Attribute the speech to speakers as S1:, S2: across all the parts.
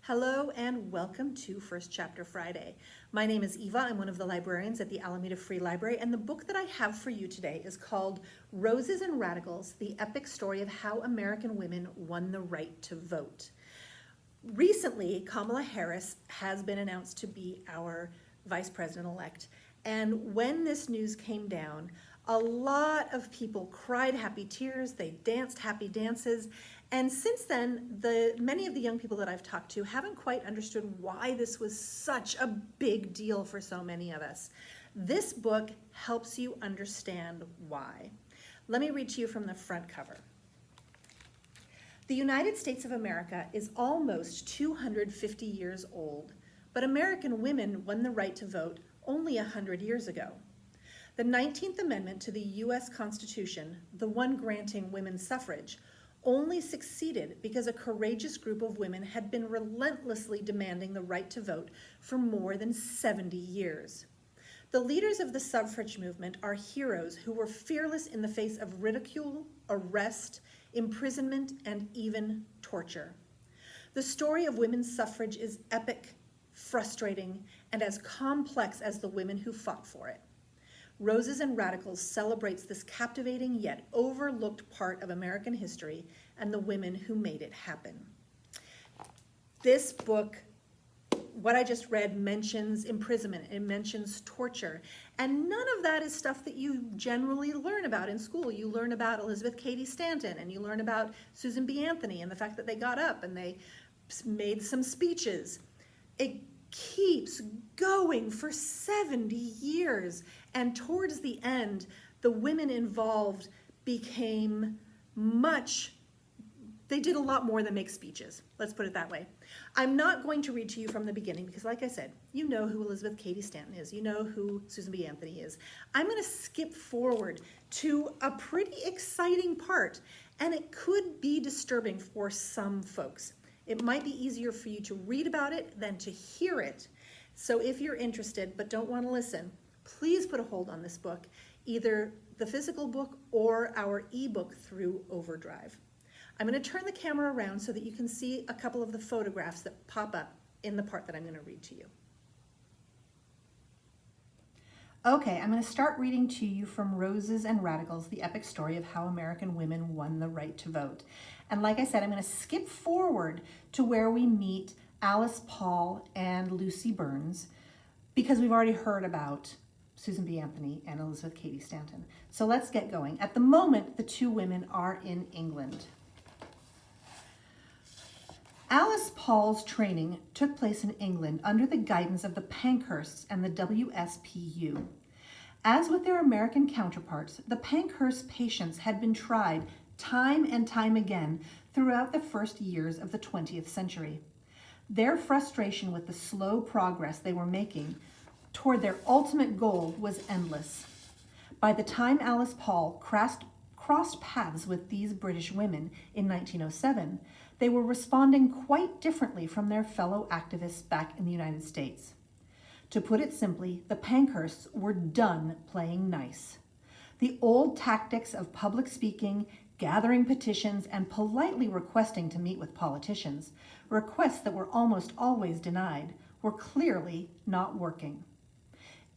S1: Hello and welcome to First Chapter Friday. My name is Eva. I'm one of the librarians at the Alameda Free Library, and the book that I have for you today is called Roses and Radicals, The Epic Story of How American Women Won the Right to Vote. Recently, Kamala Harris has been announced to be our vice president-elect, and when this news came down, a lot of people cried happy tears, they danced happy dances, and since then, many of the young people that I've talked to haven't quite understood why this was such a big deal for so many of us. This book helps you understand why. Let me read to you from the front cover. The United States of America is almost 250 years old, but American women won the right to vote only 100 years ago. The 19th Amendment to the U.S. Constitution, the one granting women's suffrage, only succeeded because a courageous group of women had been relentlessly demanding the right to vote for more than 70 years. The leaders of the suffrage movement are heroes who were fearless in the face of ridicule, arrest, imprisonment, and even torture. The story of women's suffrage is epic, frustrating, and as complex as the women who fought for it. Roses and Radicals celebrates this captivating yet overlooked part of American history and the women who made it happen. This book, what I just read, mentions imprisonment, it mentions torture, and none of that is stuff that you generally learn about in school. You learn about Elizabeth Cady Stanton, and you learn about Susan B. Anthony and the fact that they got up and they made some speeches. It keeps going for 70 years, and towards the end, the women involved became they did a lot more than make speeches. Let's put it that way. I'm not going to read to you from the beginning because, like I said, you know who Elizabeth Cady Stanton is. You know who Susan B. Anthony is. I'm going to skip forward to a pretty exciting part, and it could be disturbing for some folks. It might be easier for you to read about it than to hear it. So if you're interested but don't want to listen, please put a hold on this book, either the physical book or our ebook through Overdrive. I'm going to turn the camera around so that you can see a couple of the photographs that pop up in the part that I'm going to read to you. Okay, I'm going to start reading to you from Roses and Radicals, the epic story of how American women won the right to vote. And like I said, I'm going to skip forward to where we meet Alice Paul and Lucy Burns because we've already heard about Susan B. Anthony and Elizabeth Cady Stanton. So let's get going. At the moment, the two women are in England. Alice Paul's training took place in England under the guidance of the Pankhursts and the WSPU. As with their American counterparts, the Pankhurst patients had been tried time and time again throughout the first years of the 20th century. Their frustration with the slow progress they were making toward their ultimate goal was endless. By the time Alice Paul crossed paths with these British women in 1907, they were responding quite differently from their fellow activists back in the United States. To put it simply, the Pankhursts were done playing nice. The old tactics of public speaking, gathering petitions, and politely requesting to meet with politicians, requests that were almost always denied, were clearly not working.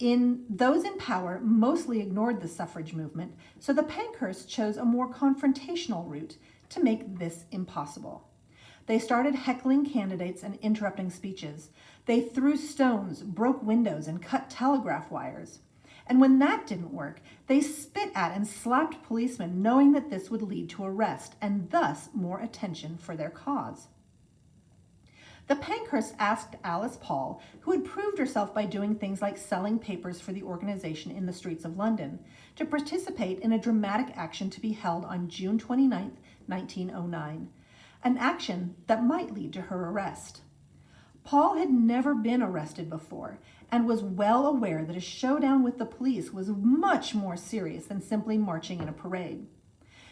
S1: Those in power mostly ignored the suffrage movement, so the Pankhursts chose a more confrontational route to make this impossible. They started heckling candidates and interrupting speeches. They threw stones, broke windows, and cut telegraph wires. And when that didn't work, they spit at and slapped policemen, knowing that this would lead to arrest and thus more attention for their cause. The Pankhursts asked Alice Paul, who had proved herself by doing things like selling papers for the organization in the streets of London, to participate in a dramatic action to be held on June 29, 1909, an action that might lead to her arrest. Paul had never been arrested before and was well aware that a showdown with the police was much more serious than simply marching in a parade.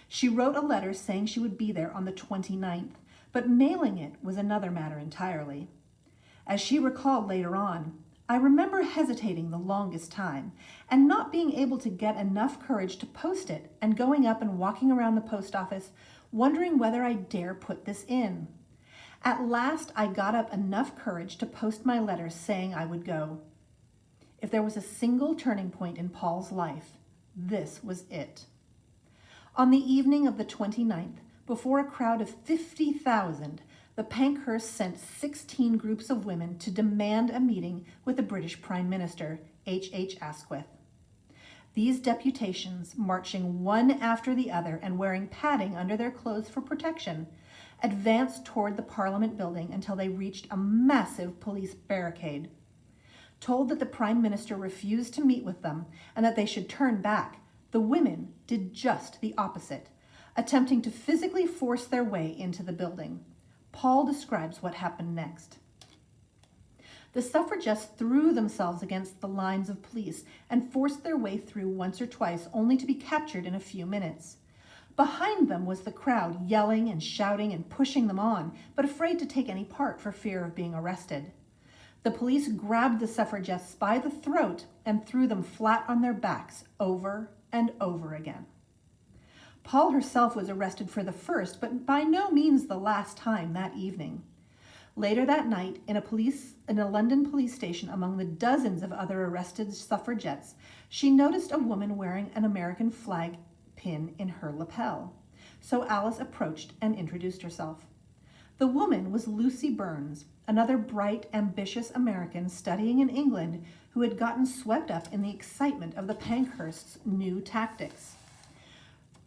S1: She wrote a letter saying she would be there on the 29th, but mailing it was another matter entirely. As she recalled later on, I remember hesitating the longest time and not being able to get enough courage to post it and going up and walking around the post office wondering whether I dare put this in. At last, I got up enough courage to post my letter saying I would go. If there was a single turning point in Paul's life, this was it. On the evening of the 29th, before a crowd of 50,000, the Pankhursts sent 16 groups of women to demand a meeting with the British Prime Minister, H. Asquith. These deputations, marching one after the other and wearing padding under their clothes for protection, advanced toward the Parliament building until they reached a massive police barricade. Told that the Prime Minister refused to meet with them and that they should turn back, the women did just the opposite, attempting to physically force their way into the building. Paul describes what happened next. The suffragettes threw themselves against the lines of police and forced their way through once or twice, only to be captured in a few minutes. Behind them was the crowd, yelling and shouting and pushing them on, but afraid to take any part for fear of being arrested. The police grabbed the suffragettes by the throat and threw them flat on their backs over and over again. Paul herself was arrested for the first, but by no means the last time that evening. Later that night, in a London police station among the dozens of other arrested suffragettes, she noticed a woman wearing an American flag pin in her lapel. So Alice approached and introduced herself. The woman was Lucy Burns, another bright, ambitious American studying in England who had gotten swept up in the excitement of the Pankhursts' new tactics.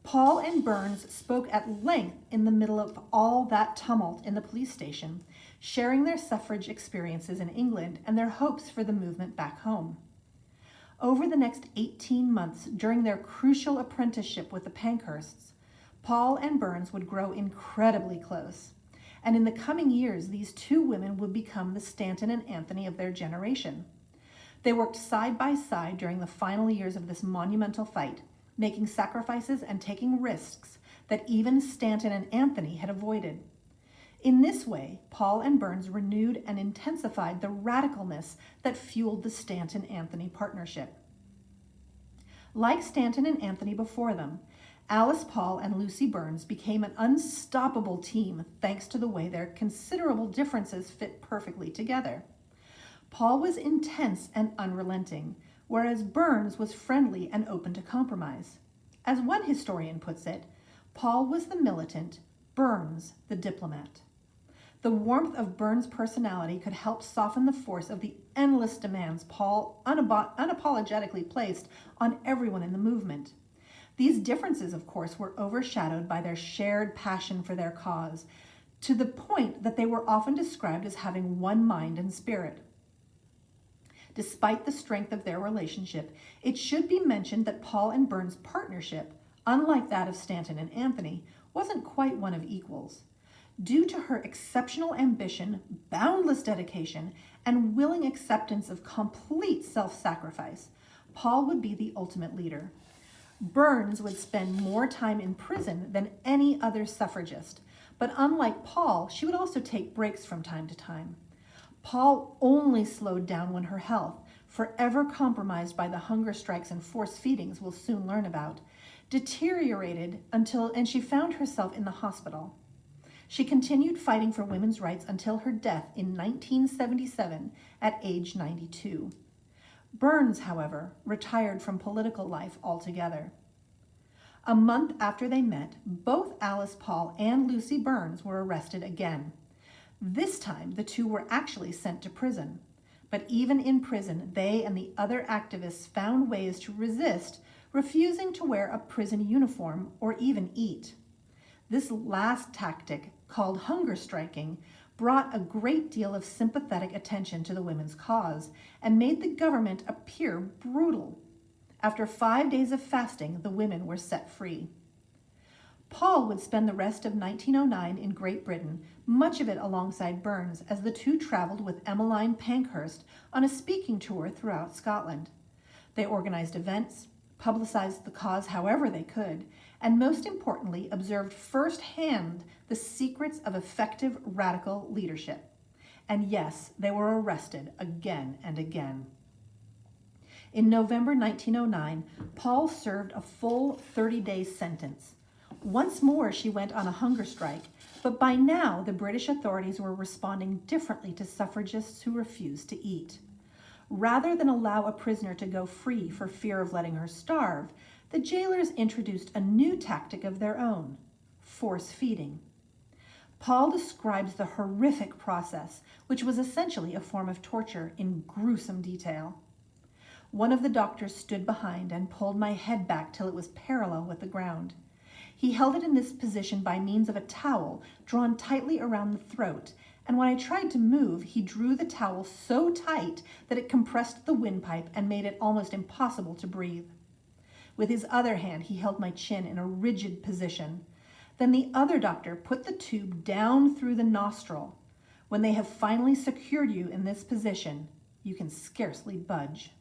S1: Paul and Burns spoke at length in the middle of all that tumult in the police station, sharing their suffrage experiences in England and their hopes for the movement back home. Over the next 18 months, during their crucial apprenticeship with the Pankhursts, Paul and Burns would grow incredibly close. And in the coming years, these two women would become the Stanton and Anthony of their generation. They worked side by side during the final years of this monumental fight, making sacrifices and taking risks that even Stanton and Anthony had avoided. In this way, Paul and Burns renewed and intensified the radicalness that fueled the Stanton-Anthony partnership. Like Stanton and Anthony before them, Alice Paul and Lucy Burns became an unstoppable team thanks to the way their considerable differences fit perfectly together. Paul was intense and unrelenting, whereas Burns was friendly and open to compromise. As one historian puts it, Paul was the militant, Burns the diplomat. The warmth of Burns' personality could help soften the force of the endless demands Paul unapologetically placed on everyone in the movement. These differences, of course, were overshadowed by their shared passion for their cause, to the point that they were often described as having one mind and spirit. Despite the strength of their relationship, it should be mentioned that Paul and Burns' partnership, unlike that of Stanton and Anthony, wasn't quite one of equals. Due to her exceptional ambition, boundless dedication, and willing acceptance of complete self-sacrifice, Paul would be the ultimate leader. Burns would spend more time in prison than any other suffragist, but unlike Paul, she would also take breaks from time to time. Paul only slowed down when her health, forever compromised by the hunger strikes and forced feedings we'll soon learn about, deteriorated and she found herself in the hospital. She continued fighting for women's rights until her death in 1977 at age 92. Burns, however, retired from political life altogether. A month after they met, both Alice Paul and Lucy Burns were arrested again. This time, the two were actually sent to prison. But even in prison, they and the other activists found ways to resist, refusing to wear a prison uniform or even eat. This last tactic, called hunger striking, brought a great deal of sympathetic attention to the women's cause and made the government appear brutal. After 5 days of fasting, the women were set free. Paul would spend the rest of 1909 in Great Britain, much of it alongside Burns, as the two traveled with Emmeline Pankhurst on a speaking tour throughout Scotland. They organized events, publicized the cause however they could, and most importantly, observed firsthand the secrets of effective radical leadership. And yes, they were arrested again and again. In November 1909, Paul served a full 30-day sentence. Once more, she went on a hunger strike, but by now the British authorities were responding differently to suffragists who refused to eat. Rather than allow a prisoner to go free for fear of letting her starve, the jailers introduced a new tactic of their own: force feeding. Paul describes the horrific process, which was essentially a form of torture, in gruesome detail. One of the doctors stood behind and pulled my head back till it was parallel with the ground. He held it in this position by means of a towel drawn tightly around the throat, and when I tried to move, he drew the towel so tight that it compressed the windpipe and made it almost impossible to breathe. With his other hand, he held my chin in a rigid position. Then the other doctor put the tube down through the nostril. When they have finally secured you in this position, you can scarcely budge.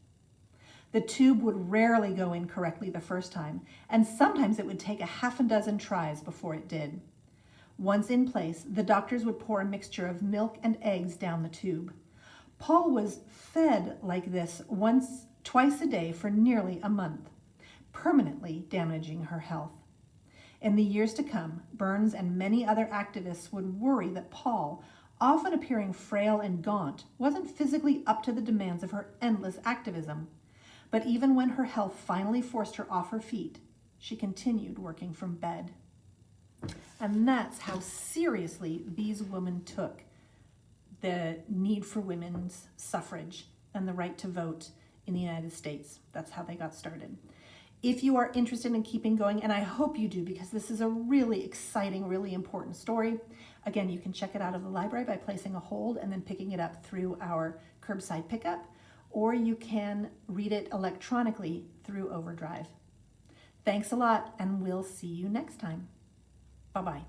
S1: The tube would rarely go in correctly the first time, and sometimes it would take a half a dozen tries before it did. Once in place, the doctors would pour a mixture of milk and eggs down the tube. Paul was fed like this twice a day for nearly a month, permanently damaging her health. In the years to come, Burns and many other activists would worry that Paul, often appearing frail and gaunt, wasn't physically up to the demands of her endless activism. But even when her health finally forced her off her feet, she continued working from bed. And that's how seriously these women took the need for women's suffrage and the right to vote in the United States. That's how they got started. If you are interested in keeping going, and I hope you do because this is a really exciting, really important story, again, you can check it out of the library by placing a hold and then picking it up through our curbside pickup, or you can read it electronically through Overdrive. Thanks a lot, and we'll see you next time. Bye-bye.